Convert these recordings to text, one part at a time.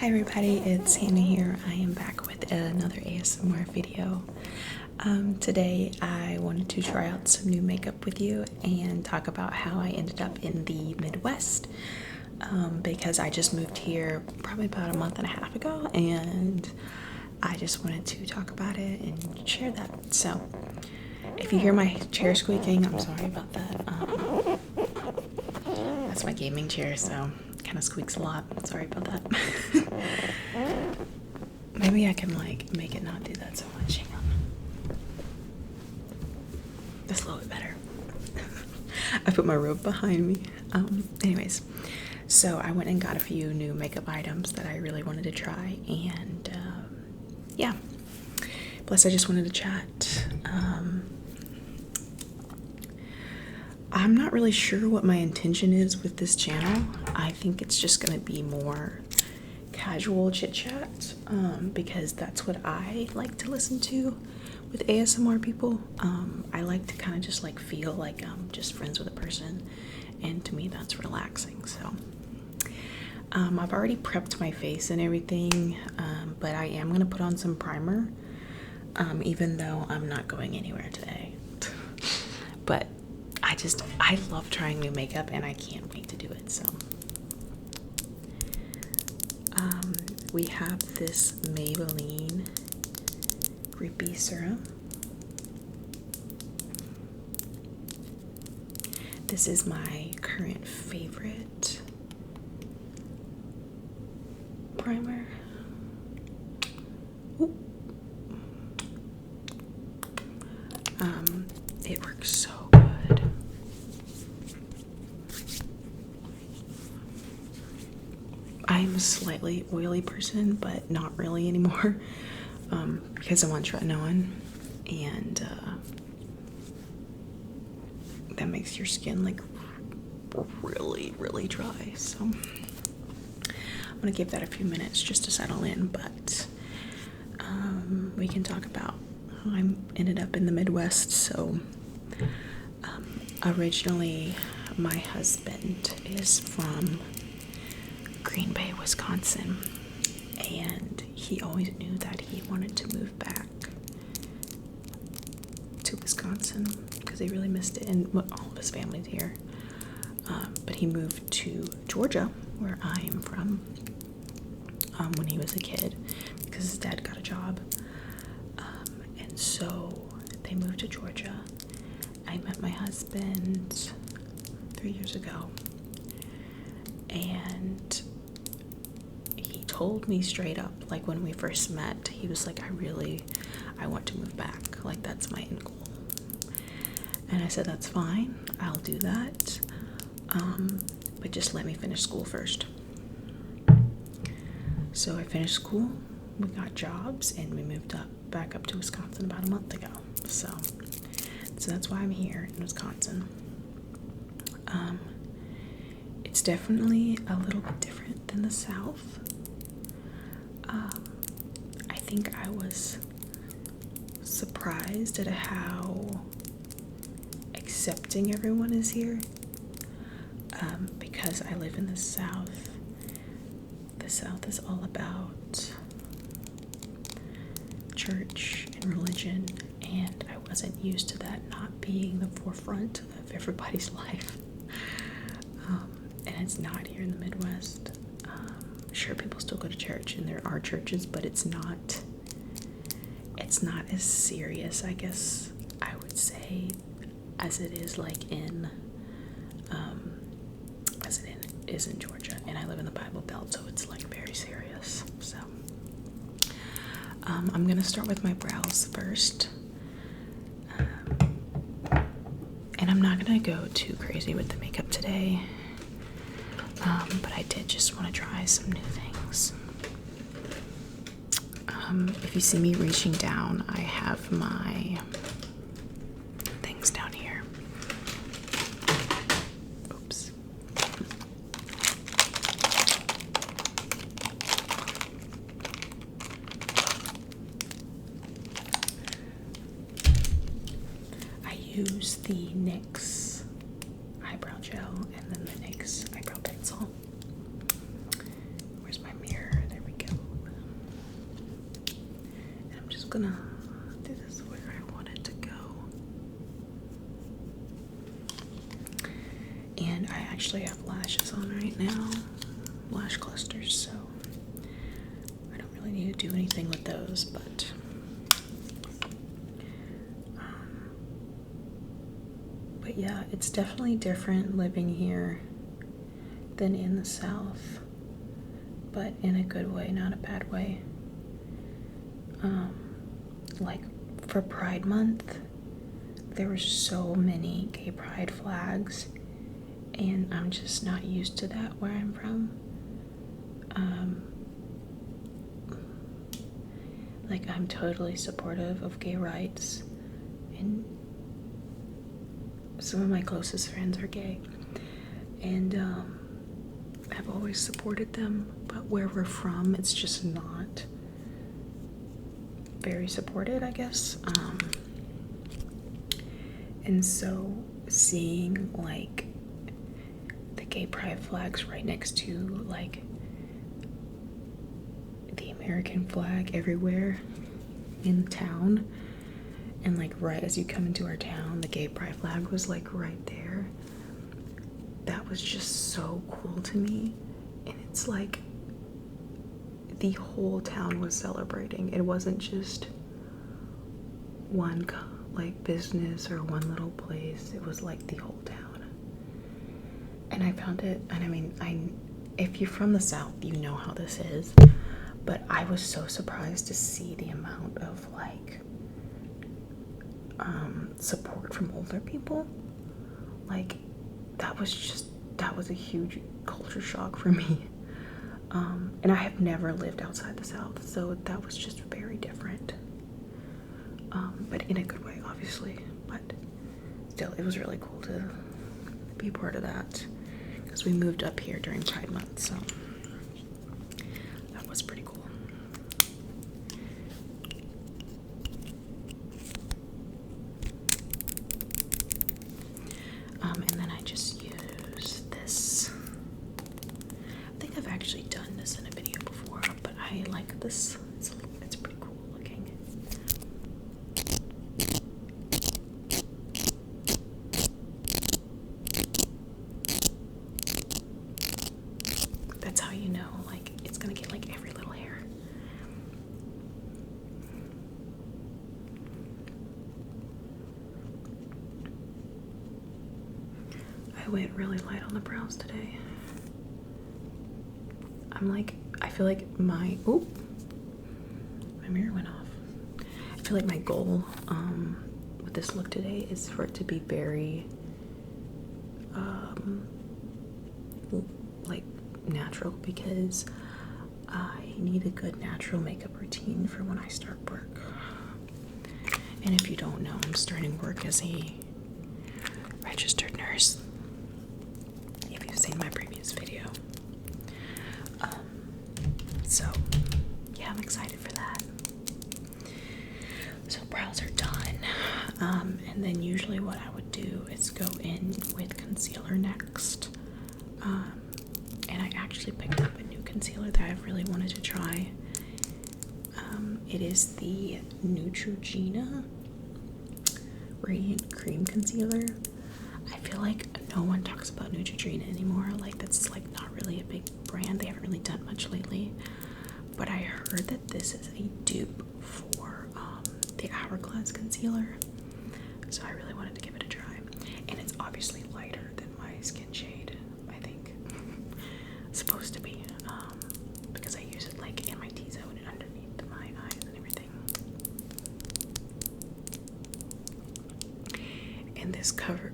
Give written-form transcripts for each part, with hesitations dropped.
Hi everybody, it's Hannah here. I am back with another ASMR video. Today I wanted to try out some new makeup with you and talk about how I ended up in the Midwest, because I just moved here probably about a month and a half ago, and I just wanted to talk about it and share that. So if you hear my chair squeaking, I'm sorry about that. That's my gaming chair, so it kind of squeaks a lot. Sorry about that. Maybe I can make it not do that so much. Hang on. That's a little bit better. I put my robe behind me. Anyways, so I went and got a few new makeup items that I really wanted to try, and yeah. Plus, I just wanted to chat. I'm not really sure what my intention is with this channel. I think it's just gonna be more casual chit chat, because that's what I like to listen to with ASMR people. I like to kind of just feel like I'm just friends with a person, and to me that's relaxing. So I've already prepped my face and everything, but I am gonna put on some primer, even though I'm not going anywhere today. But I love trying new makeup and I can't wait to do it. So we have this Maybelline Grippy Serum. This is my current favorite primer. Ooh. It works so good. I'm a slightly oily person, but not really anymore, because I'm on tretinoin, and that makes your skin really dry. So I'm gonna give that a few minutes just to settle in, but we can talk about how I ended up in the Midwest. So originally my husband is from Green Bay, Wisconsin, and he always knew that he wanted to move back to Wisconsin because he really missed it, and all of his family's here. But he moved to Georgia, where I am from, when he was a kid because his dad got a job, and so they moved to Georgia. I met my husband 3 years ago, and he told me straight up, when we first met, he was like, I want to move back. That's my end goal. And I said, that's fine, I'll do that. But just let me finish school first. So I finished school, we got jobs, and we moved back up to Wisconsin about a month ago. So that's why I'm here in Wisconsin. It's definitely a little bit different than the South. I think I was surprised at how accepting everyone is here, because I live in the South. The South is all about church and religion, and I wasn't used to that not being the forefront of everybody's life. And it's not here in the Midwest. Sure, people still go to church, and there are churches, but it's not as serious, I guess I would say, as it is in Georgia. And I live in the Bible Belt, so it's very serious. So I'm gonna start with my brows first, and I'm not gonna go too crazy with the makeup today, but I did just want to try some new things. If you see me reaching down, I have my things down here. Oops. I use the NYX eyebrow gel and then the NYX eyebrow pencil. Where's my mirror? There we gonna do this where I want it to go. And I actually have lashes on right now, lash clusters, so I don't really need to do anything with those, but yeah, it's definitely different living here than in the South, but in a good way, not a bad way. Like for Pride Month, there were so many gay pride flags, and I'm just not used to that where I'm from. Like, I'm totally supportive of gay rights, and some of my closest friends are gay, and I've always supported them, but where we're from, it's just not very supported, I guess. And so seeing like the gay pride flags right next to like the American flag everywhere in town, and like right as you come into our town, the gay pride flag was like right there. That was just so cool to me. And it's like the whole town was celebrating. It wasn't just one like business or one little place. It was like the whole town. And I found it, and I mean, if you're from the South, you know how this is, but I was so surprised to see the amount of like support from older people. Like that was a huge culture shock for me. And I have never lived outside the South, so that was just very different. But in a good way, obviously. But still, it was really cool to be a part of that, because we moved up here during Pride Month, so that was pretty cool. And then I just use this. I think I've actually done this in a video before, but I like this. It's pretty cool looking. That's how you know, like, it's gonna get like every little hair. I went really light on the brows today. I feel like my mirror went off. I feel like my goal with this look today is for it to be very like natural, because I need a good natural makeup routine for when I start work. And if you don't know, I'm starting work as a registered nurse, if you've seen my previous video. So yeah, I'm excited for that. So brows are done, and then usually what I would do is go in with concealer next. And I actually picked up a new concealer that I've really wanted to try. It is the Neutrogena Radiant Cream Concealer. I feel like no one talks about Neutrogena anymore. Like, that's like not really a big brand. They haven't really done much lately. But I heard that this is a dupe for the Hourglass concealer. So I really wanted to give it a try. And it's obviously lighter than my skin shade, I think. It's supposed to be. Because I use it like in my T-zone and underneath my eyes and everything. And this color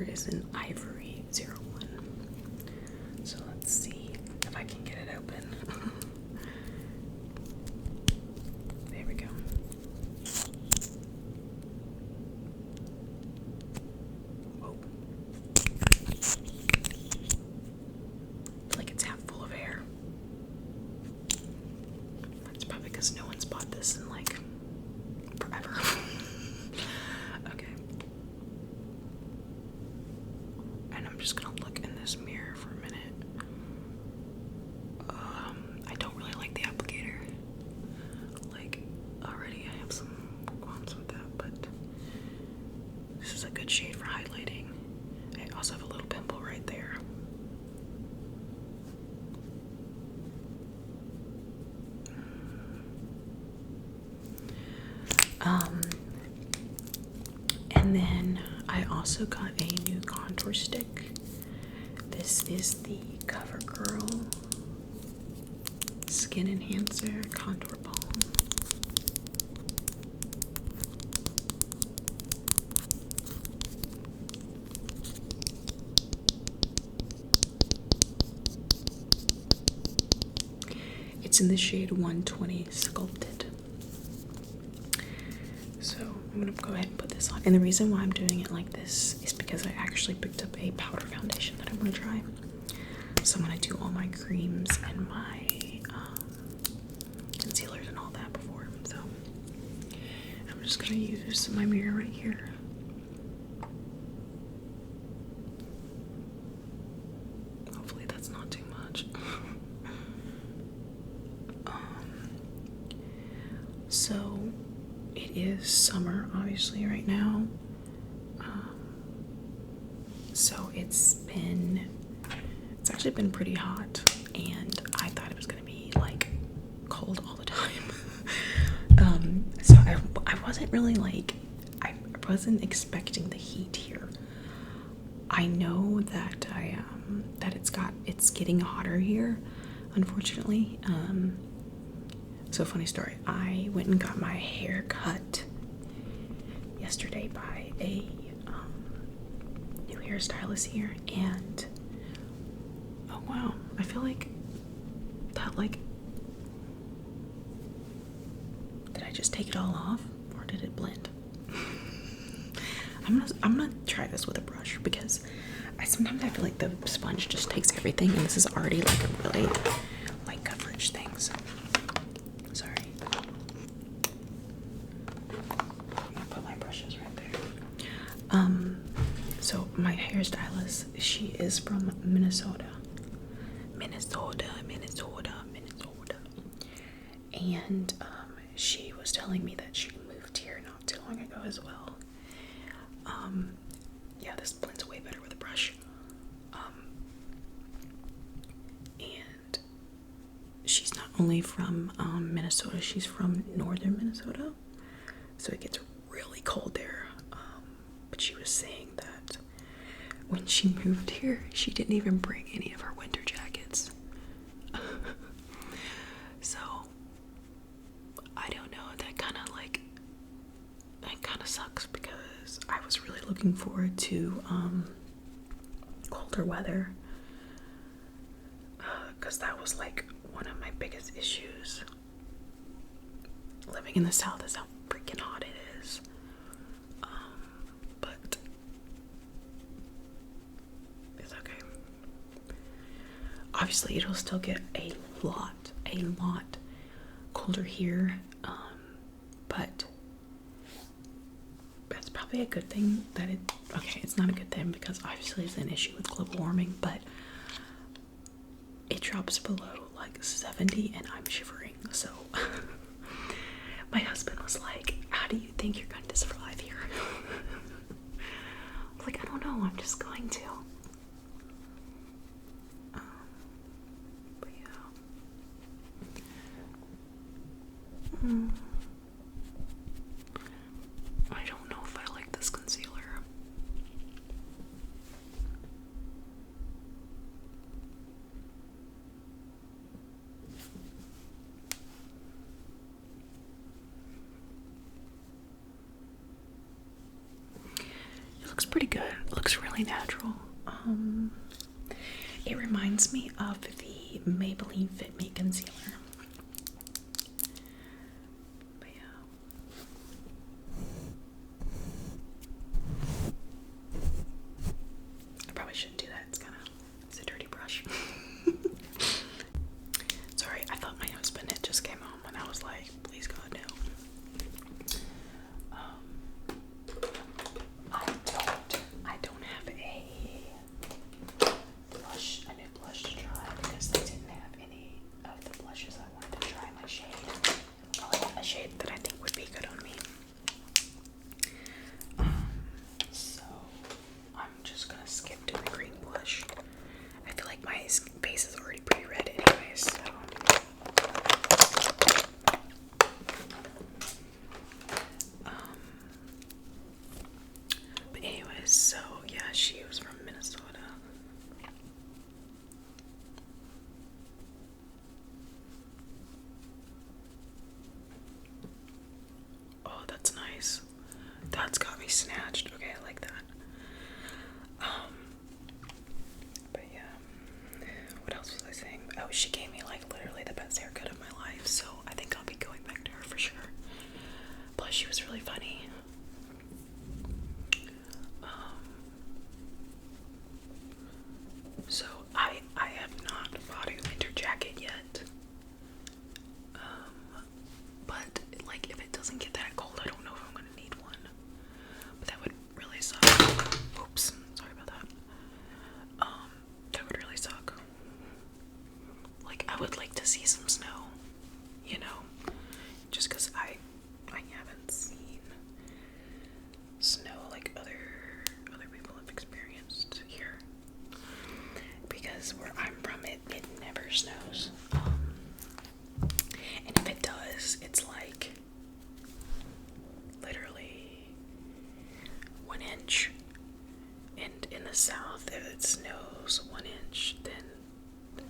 is an Ivory 01. So let's see if I can get it open. There we go. Whoa. Like it's half full of air. That's probably because no one's bought this in like forever. Okay. And I'm just gonna look in this mirror for a minute. I don't really like the applicator. Like, already I And then I also got a new contour stick. This is the CoverGirl Skin Enhancer Contour Balm. It's in the shade 120 Sculpted. So I'm gonna go ahead and put this on. And the reason why I'm doing it like this is because I actually picked up a powder foundation that I'm gonna try. So I'm gonna do all my creams and my concealers and all that before. So I'm just gonna use my mirror right here. Hopefully that's not too much. So it is summer, obviously, right now. So it's actually been pretty hot, and I thought it was gonna be like cold all the time. So I wasn't really like, I wasn't expecting the heat here. I know that it's getting hotter here, unfortunately. So funny story, I went and got my hair cut yesterday by a new hairstylist here, and oh wow, I feel like that, like, did I just take it all off or did it blend? I'm gonna try this with a brush because sometimes I feel like the sponge just takes everything, and this is already like a really light coverage thing, so sorry. I'm gonna put my brushes right there. So my hairstylist, she is from Minnesota. And she was telling me that she moved here not too long ago as well. Yeah, this blends way better with a brush. And she's not only from Minnesota, she's from northern Minnesota, so it gets really cold there. But she was saying that when she moved here, she didn't even bring any of her winter jackets. So I don't know, that kind of sucks because I was really looking forward to colder weather, because that was like one of my biggest issues. Living in the South is how freaking hot it is. But it's okay. Obviously it'll still get a lot colder here, but that's probably a good thing that it's not a good thing because obviously it's an issue with global warming, but it drops below like 70 and I'm shivering. So my husband was like, how do you think you're going to survive here? I was like, I don't know, I'm just going to. But yeah. I don't know if I like this concealer. It looks pretty good. It looks really natural. It reminds me of the Maybelline Fit Me concealer. But yeah. I probably shouldn't do that. It's a dirty brush. Sorry, I thought my husband had just came home and I was like, please God, no. I don't have a new blush to try because they didn't have any of the blushes I wanted to try in my shade. A shade that I think would be good on me. So I'm just gonna skip to the green blush. I feel like my face is already pretty red anyways, so. snatched. Okay, I like that. But yeah, what else was I saying? Oh, she gave me like literally the best haircut of my life, so I think I'll be going back to her for sure. Plus, she was really funny. So I have not bought a winter jacket yet. But like if it doesn't get that cold, I don't know if I'm gonna need one. But that would really suck. Oops, sorry about that. That would really suck. Like I would like to see some snow, you know, just because I haven't seen snow like other people have experienced here. Because where I'm from, it never snows. And if it does, it's like literally 1 inch. And in the south, if it snows 1 inch, then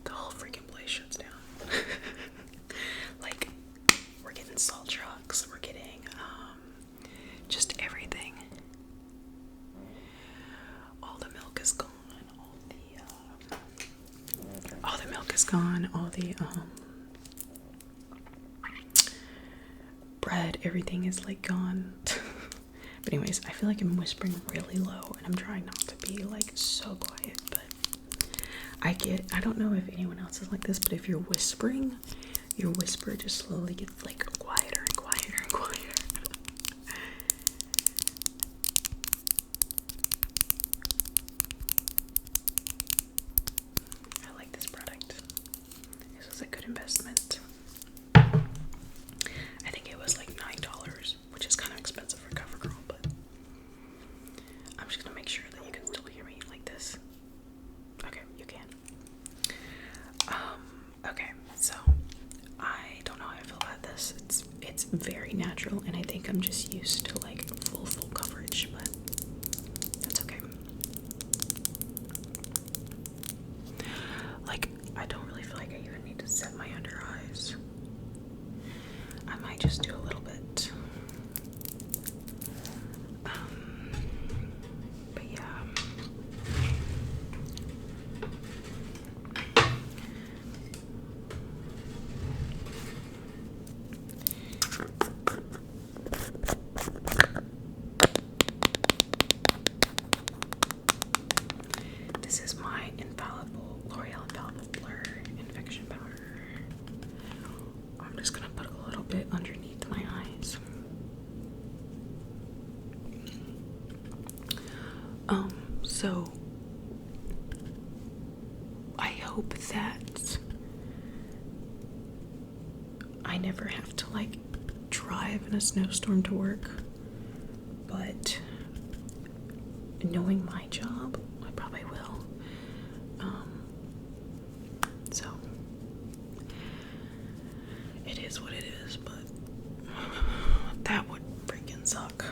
the whole freaking place shuts down. Like, we're getting salt trucks, we're getting just everything. All the milk is gone, all the milk is gone, all the bread, everything is like gone. But anyways, I feel like I'm whispering really low and I'm trying not to be like so quiet, but I don't know if anyone else is like this, but if you're whispering, your whisper just slowly gets like quieter and quieter and quieter. I like this product. This was a good investment. I think it was like $9, which is kind of expensive for CoverGirl, but I'm just gonna make sure that you can still hear me like this. Okay, you can. Okay, so I don't know how I feel about this. It's very natural, and I think I'm just used to like full coverage, but that's okay. Like, I don't really feel like I even need to set my under eyes. I might just do a little bit. But yeah. This is my L'Oreal Infallible Blur Infection Powder. I'm just gonna put a little bit underneath my eyes. So I hope that I never have to like drive in a snowstorm to work, but knowing my job, I probably will. So it is what it is, but that would freaking suck.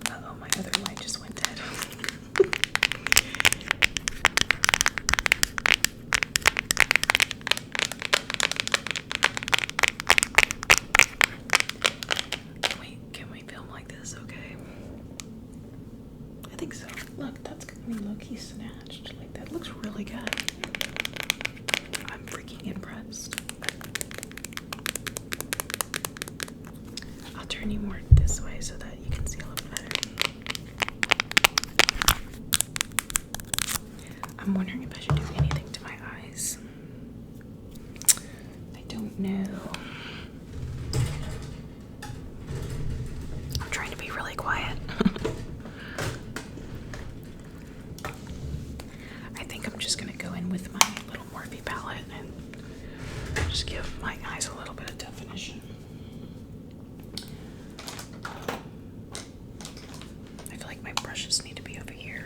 Uh-oh, my other light just went dead. Can we film like this, okay? I think so. Look, that's gonna be low-key snatched. Like, that looks really good. I'm freaking impressed. I'll turn you more this way so that you can see a little better. I'm wondering if I should do anything to my eyes. I don't know. I'm trying to be really quiet. I think I'm just gonna go in with my little Morphe palette and just give my eyes a little bit of definition. I feel like my brushes need to be over here.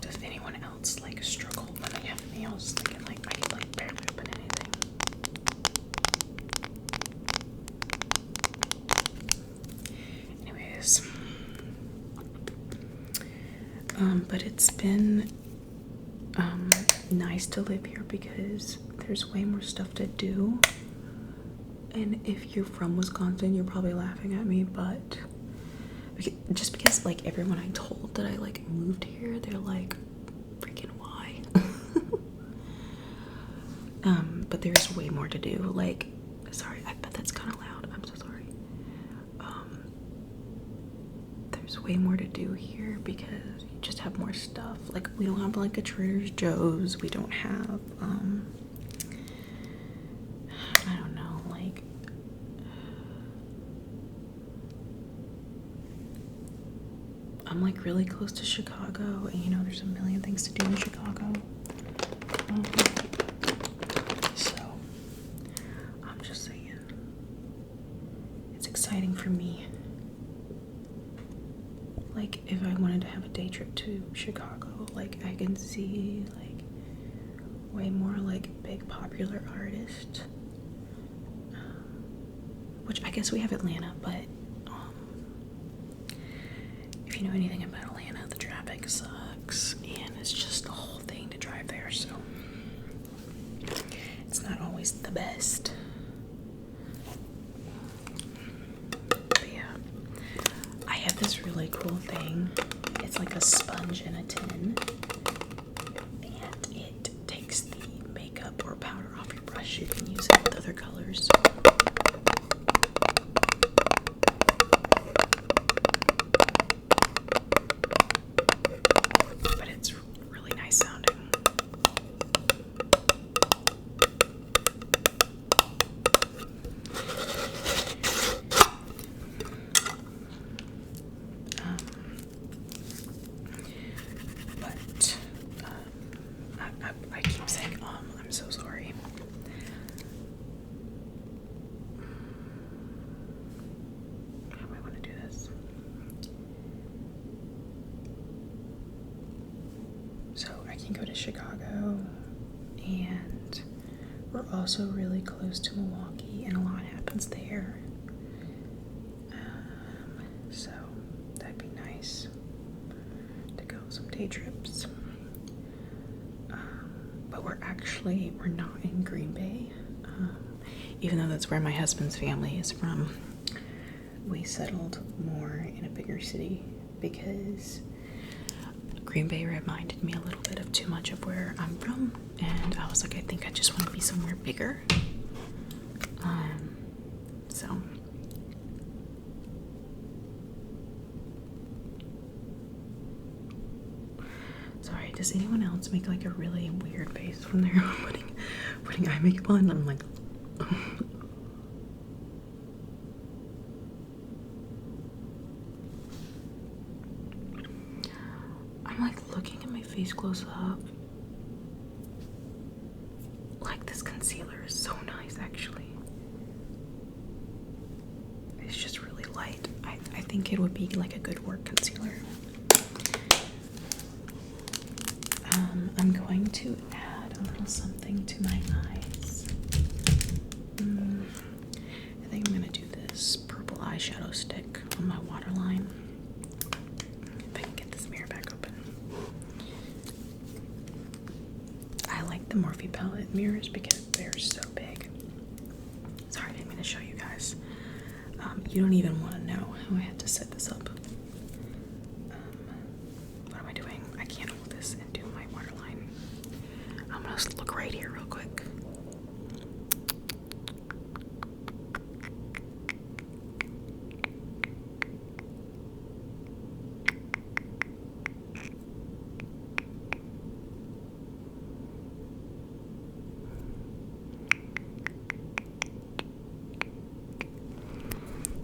Does anyone else like struggle when they have But it's been nice to live here because there's way more stuff to do. And if you're from Wisconsin, you're probably laughing at me, but just because like everyone I told that I like moved here, they're like, freaking why? But there's way more to do. Like, sorry, I bet that's kind of loud. I'm so sorry. There's way more to do here because you just have more stuff. Like, we don't have like a Trader Joe's. We don't have, I don't know, like, I'm like really close to Chicago, and you know, there's a million things to do in Chicago. So, I'm just saying, it's exciting for me. Like, if I wanted to have a day trip to Chicago, like, I can see, like, way more, like, big popular artists. Which I guess we have Atlanta, but, if you know anything about Atlanta, the traffic sucks, and it's just the whole thing to drive there, so it's not always the best. But yeah, I have this really cool thing. It's like a sponge in a tin, and it takes the makeup or powder off your brush. You can use it with other colors. But it's really nice sounding. I keep saying, I'm so sorry. How do I want to do this? So I can go to Chicago, and we're also really close to Milwaukee, and a lot happens there. So that'd be nice to go some day trips. But we're not in Green Bay, even though that's where my husband's family is from. We settled more in a bigger city because Green Bay reminded me a little bit of too much of where I'm from, and I was like, I think I just want to be somewhere bigger. So sorry, does anyone else make like a really weird face when they're putting eye makeup on? I'm like, I'm like looking at my face close up. Like, this concealer is so nice, actually. It's just really light. I think it would be like a good work concealer. I'm going to add a little something to my eyes. I think I'm gonna do this purple eyeshadow stick on my waterline. If I can get this mirror back open. I like the Morphe palette mirrors because they're so big. Sorry, I didn't mean to show you guys. You don't even want to know how I had to set this up. What am I doing? I can't hold this and do my waterline. I'm gonna look right here real quick.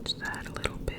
Just add a little bit.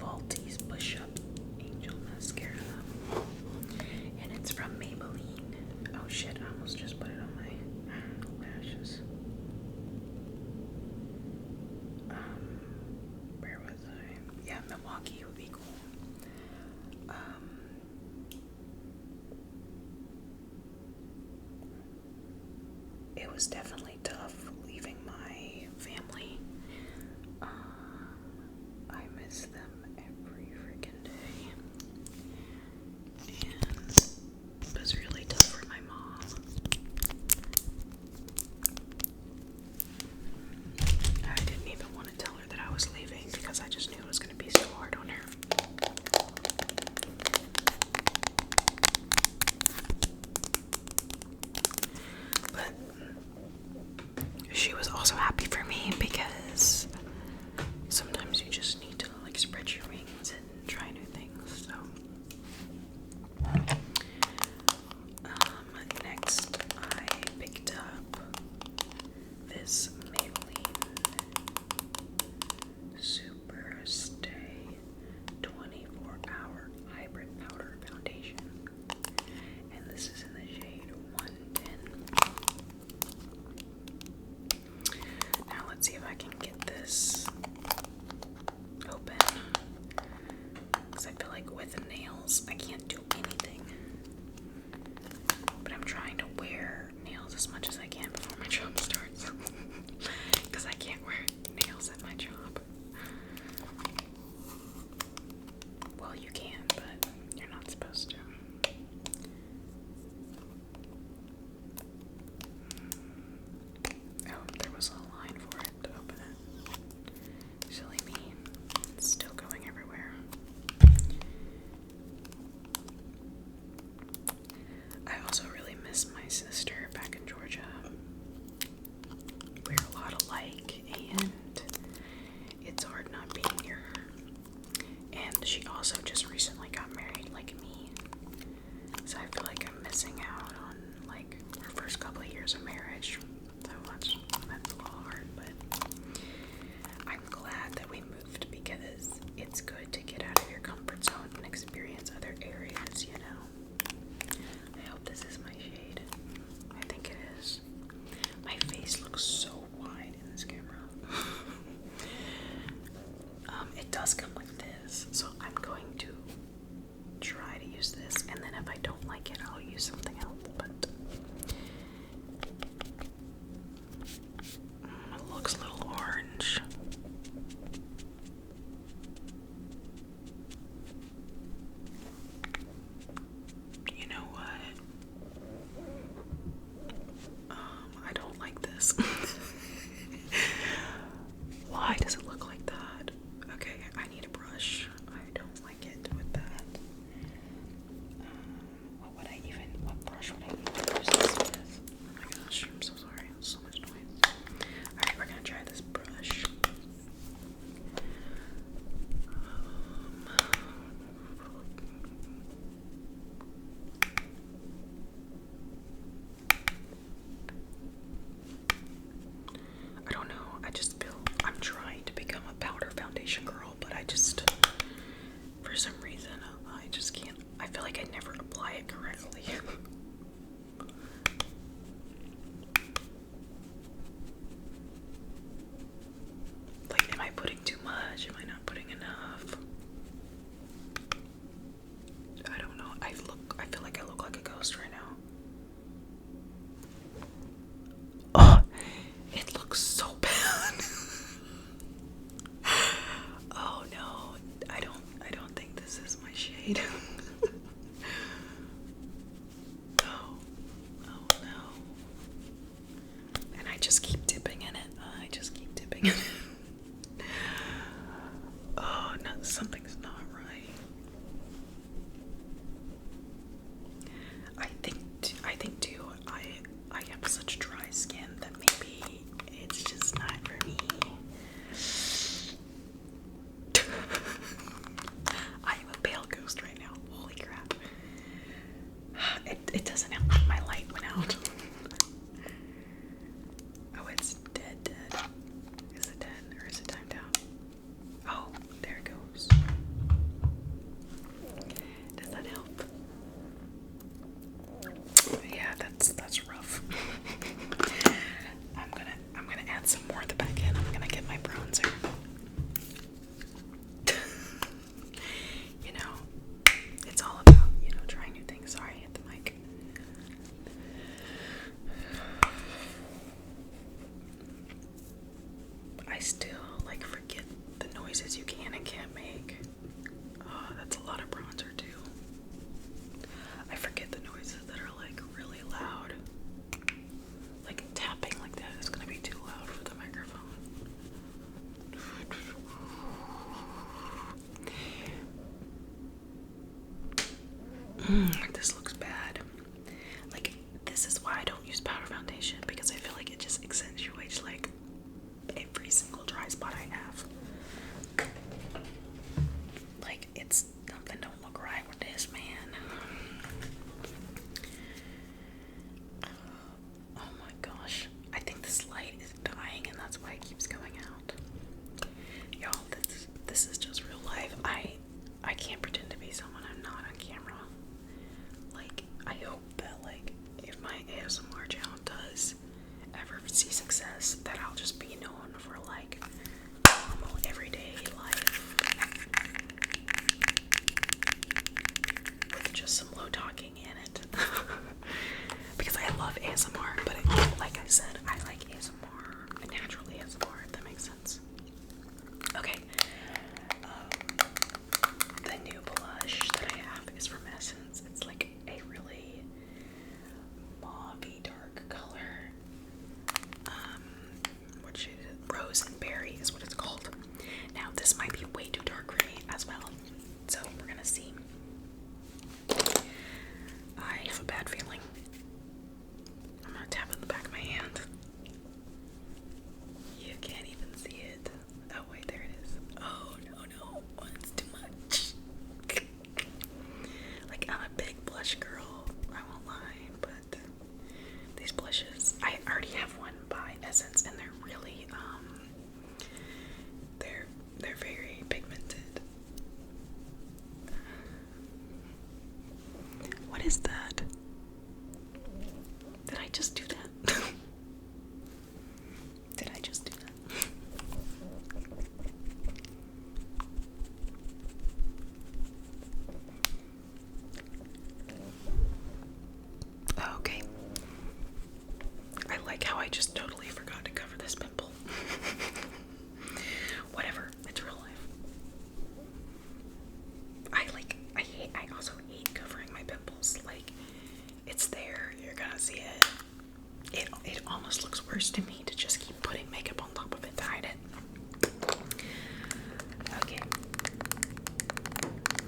Faulty's Push-Up Angel Mascara. And it's from Maybelline. Oh shit, I almost just put it on my lashes. Where was I? Yeah, Milwaukee would be cool. It was definitely tough leaving my family. I miss them every freaking day. And it was really tough for my mom. I didn't even want to tell her that I was leaving because I just knew it was going to be so hard on her. But she was also happy for me because sometimes you just need to like spread your wings and try new things. So next I picked up this Maybelline Super Stay 24-hour hybrid powder foundation, and this is in the shade 110. Now let's see if I can get this open, because I feel like with nails I can't do anything, but I'm trying to wear nails as much as I can before my job starts, because I can't wear nails at my job. Well, you can, but you're not supposed to. Oh, there was a line for it to open it. Silly me. It's still going everywhere. I also really miss my sister back in Georgia. We're a lot alike, and it's hard not being near her. And she also just recently got married like me. So I feel like I'm missing out on like her first couple of years of marriage. So that's a little hard, but I'm glad that we moved because it's good to get out of your comfort zone and experience other areas, you know. I hope this is my shade. I think it is. My face looks so wide in this camera. It does come like this, so I'm going to try to use this, and then if I don't like it, I'll use something else, but it looks a little orange. You know what? I don't like this. Why does it look like that? Okay, I need a brush. I don't like it with that. What brush would I even use this with? Oh my gosh, I'm so sorry. So much noise. Alright, we're gonna try this brush. I don't know. I just feel I'm trying to become a powder foundation girl, but I just, for some reason, I just can't. I feel like I never apply it correctly. Like, am I putting too much? Am I not putting enough? I don't know. I feel like I look like a ghost right now. Oh, it looks so bad. Oh no, I don't think this is my shade. Oh no. And I just keep dipping in it. Oh no, something's not right. I think too, I have such dry skin that maybe it's just not for me. I am a pale ghost right now. Holy crap. It doesn't help that my light went out. Oh, it's dead. Is it dead or is it timed out? Oh, there it goes. This looks bad. Like, this is why I don't use powder foundation, because I feel like it just accentuates like every single dry spot I have. Like, it's something don't look right with this, man. Oh my gosh. I think this light is dying and that's why it keeps going out. Y'all, this is just real life. I can't pretend to be someone I'm not on camera. Like, I hope that, like, if my ASMR channel does ever see success, that I'll just be known for, like, normal, everyday life. With just some low talking in it. Because I love ASMR, but like I said, I like ASMR, natural ASMR, if that makes sense. Okay. The new blush that I have is from Essence. It's like a really mauvey dark color. What shade is it? Rose and Berry is what it's called. Now this might be way too dark for me as well, so we're gonna see. I have a bad feeling. I'm gonna tap in the back of my hand. You can't even see it. Oh wait, there it is. Oh no, it's too much. Like, I'm a big blush girl, I won't lie, but these blushes, I already have one by Essence, and they're really they're very pigmented. What is that? Did I just do that? Did I just do that? Okay. I like how I just totally forgot to cover this pimple. Whatever, it's real life. I also hate covering my pimples. Like, it's there, you're gonna see it. It almost looks worse to me to just keep putting makeup on top of it to hide it. Okay.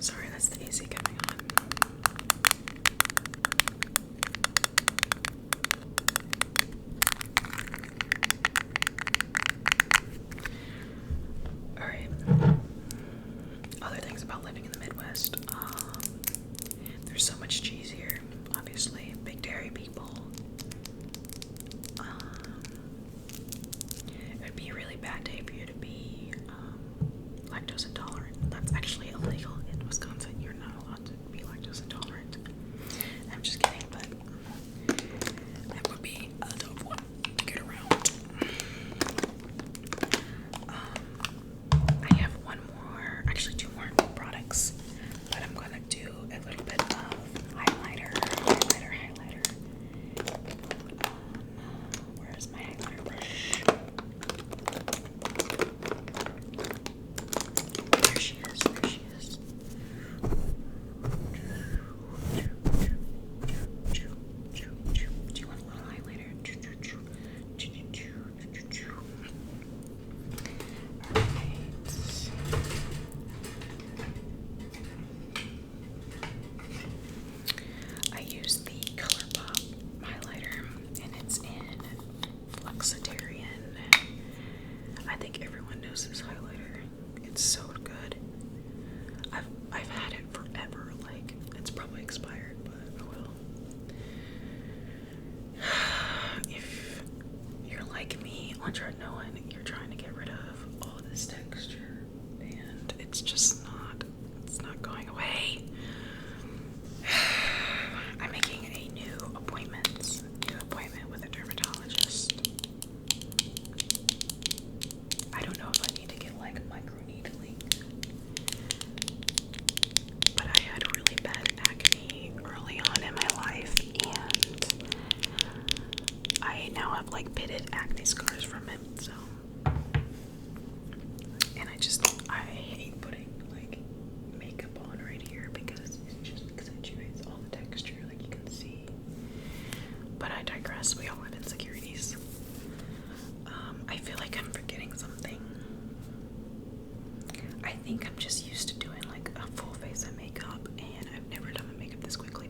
Sorry, that's the AC coming on. Alright. Other things about living in the Midwest. There's so much cheese here, obviously. Big dairy people. It would be a really bad day for you to be lactose intolerant. That's actually illegal in Wisconsin. You're not allowed to be lactose intolerant. I'm just kidding, but that would be a tough one to get around. I have actually two more products, but I'm gonna do a little bit of highlighter. Where's my highlighter brush? There she is. Do you want a little highlighter? I use the ColourPop highlighter, and it's in Flexitarian. I think everyone knows this highlighter. It's so good. I've had it forever. Like, it's probably expired, but oh well. If you're like me, once you're knowing you're trying to get rid of all this texture, and it's not going away. I'm making a new appointment with a dermatologist. I don't know if I need to get like microneedling, but I had really bad acne early on in my life, and I now have like pitted acne scars from it. So, and I hate putting like makeup on right here because it just accentuates all the texture, like you can see. But I digress. We all have insecurities. I feel like I'm forgetting something. I think I'm just used to doing like a full face of makeup, and I've never done my makeup this quickly.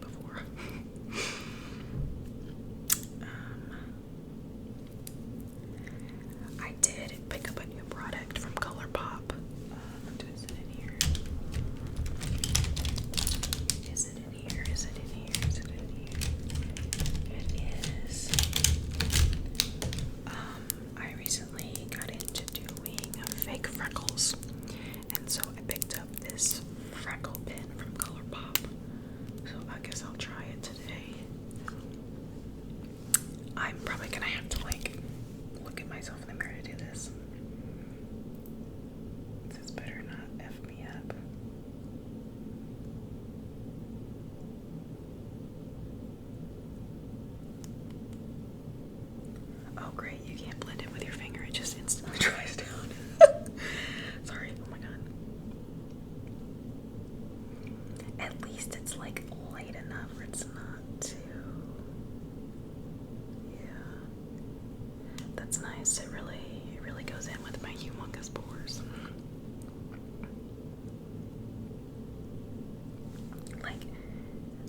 At least it's like light enough where it's not too. Yeah, that's nice. It really goes in with my humongous pores. Like,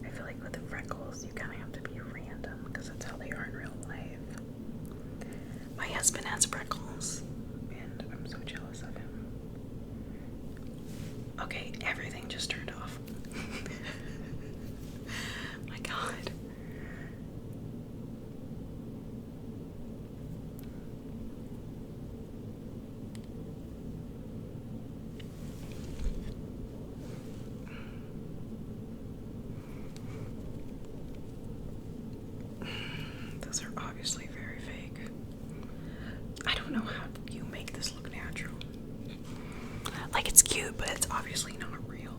I feel like with the freckles, you kind of have to be random because that's how they are in real life. My husband has freckles, and I'm so jealous of him. Okay, everything just turned off. My God. Those are obviously very fake. I don't know how you make this look natural. Like, it's cute, but it's obviously not real.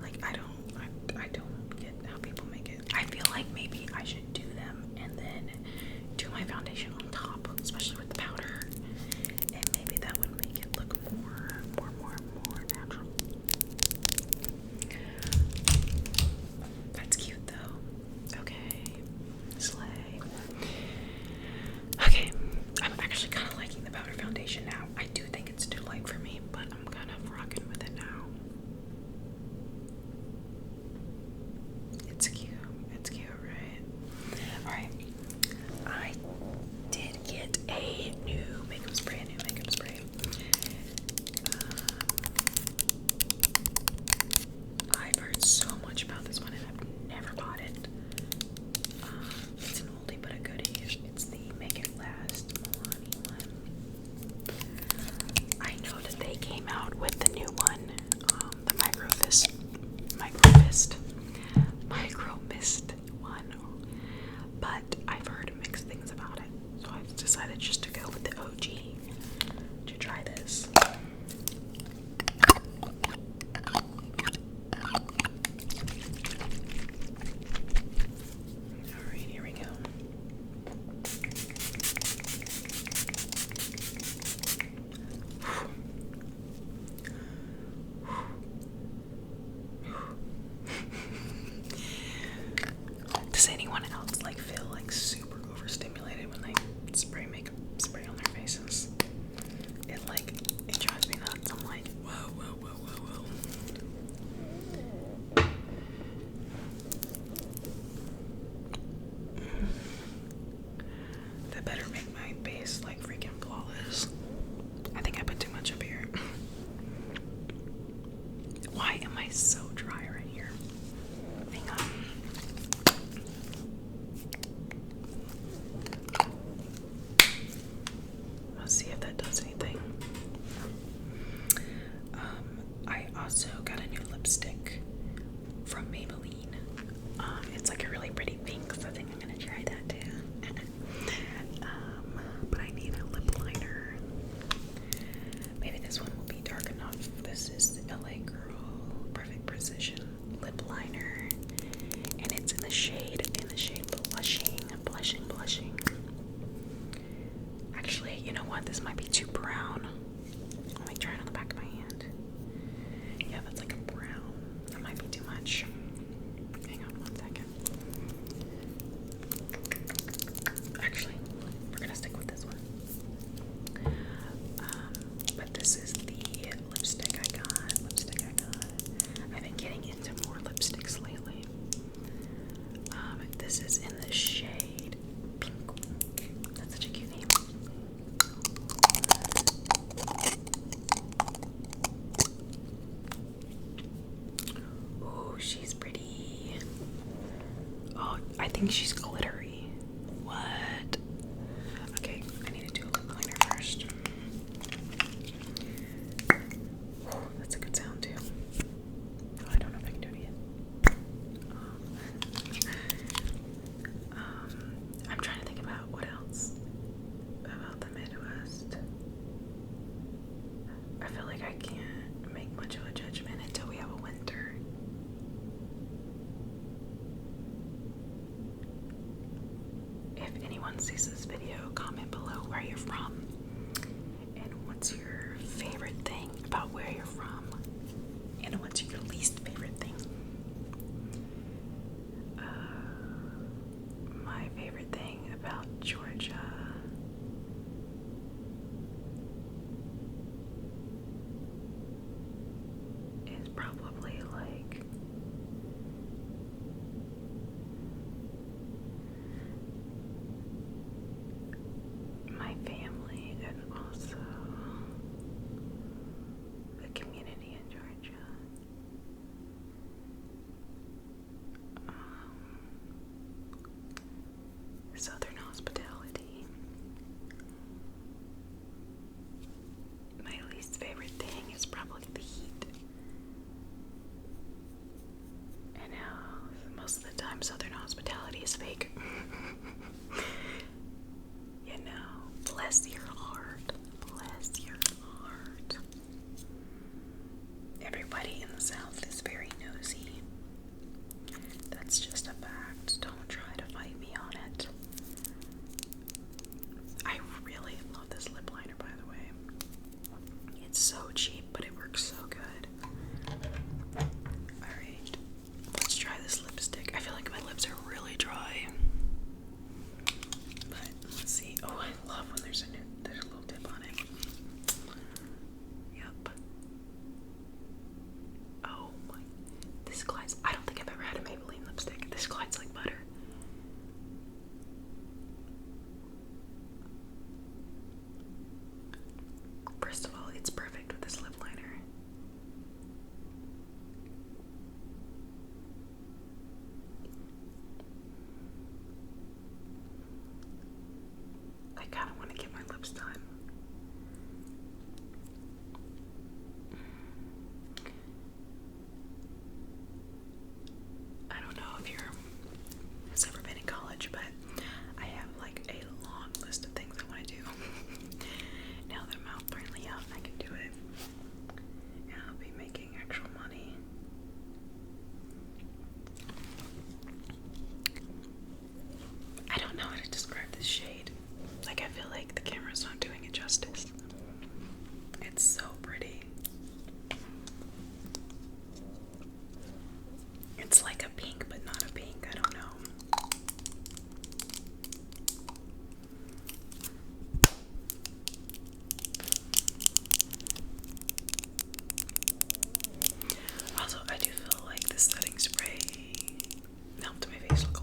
Like, I don't get how people make it. I feel like maybe I should do them and then do my foundation on top, especially with the powder. And maybe that would make it look more natural. That's cute though. Okay. Slay. Okay. I'm actually kind of liking the powder foundation now. I do think it's too light for me, but I'm kind of rocking with it now. It's cute. It's cute, right? Alright. I did get a new makeup spray. I've heard so much about this one and I've never bought it. It's an oldie but a goodie. It's the Make It Last Milani one. I know that they came out with the new one, the Micro Mist one, but I've heard mixed things about it, so I've decided just to go with the OG to try this. Alright, here we go. Does anyone else like feel like super overstimulated when they spray on their faces? It drives me nuts. I'm like, whoa. That better make my base like freaking flawless. I think I put too much up here. Why am I so dry right here? Hang on. Let's see if that does anything. I also got a new lipstick from Maybelline. It's like a really pretty pink, so I think I'm gonna try that too. But I need a lip liner. Maybe this one will be dark enough. This is the LA Girl Perfect Precision lip liner, and it's in the shade blushing. Actually, you know what? This might be too brown. Let me try it on the back of my hand. Yeah, that's like a brown. That might be too much. Hang on 1 second. Actually, we're gonna stick with this one. But this is the lipstick I got. I've been getting into more lipsticks lately. This is in the shade Pink. That's such a cute name. Oh, she's pretty. Oh, I think she's glittery. What? Okay, I need to do a lip liner first. Oh, that's a good sound too. Oh, I don't know if I can do it again. I'm trying to think about what else about the Midwest. I feel like I can't make much of a judgment until we have a winter. If anyone sees this video, comment below where you're from and what's your favorite thing about where you're from and what's your least favorite my lips done. I don't know if has ever been in college, but I have like a long list of things I want to do. Now that I'm out finally out and I can do it, and I'll be making actual money. I don't know how to describe this shade. Like, I feel like the camera's not doing it justice. It's so pretty. It's like a pink, but not a pink. I don't know. Also, I do feel like this setting spray helped my face look a